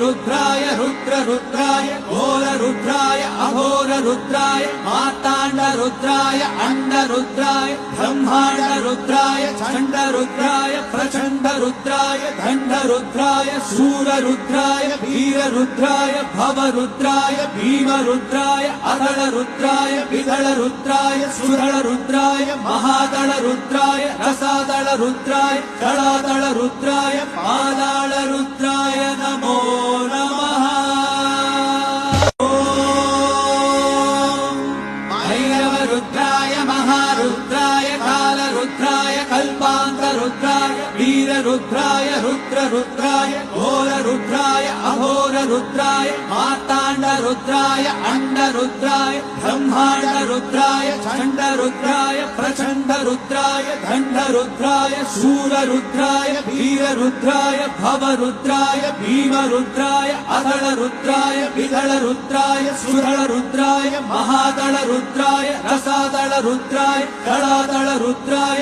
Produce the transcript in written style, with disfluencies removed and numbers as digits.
रुद्राय रुद्राय घोर रुद्राय अघोर रुद्राय मार्ताण्ड रुद्राय अंड रुद्राय ब्रह्मांड रुद्राय चंड रुद्राय प्रचंड रुद्राय दंड रुद्राय शूर रुद्राय वीर रुद्राय भव रुद्राय भीम रुद्राय अदल रुद्राय विदल रुद्राय सुदल रुद्राय महादल रुद्राय रसादल रुद्राय दलादल रुद्राय पादाल रुद्राय नमो नमः। भैरव रुद्राय महारुद्राय काल रुद्राय कल्पांत रुद्राय वीर रुद्राय रुद्राय घोर रुद्राय अघोर रुद्राय मार्तांड रुद्राय अंड रुद्राय ब्रह्मांड रुद्राय चंड रुद्राय प्रचंड रुद्राय दंड रुद्राय शूर रुद्राय वीर रुद्राय भव रुद्राय भीम रुद्राय अदल रुद्राय विदल रुद्राय सुदल रुद्राय महादल रुद्राय रसादल रुद्राय दलादल रुद्राय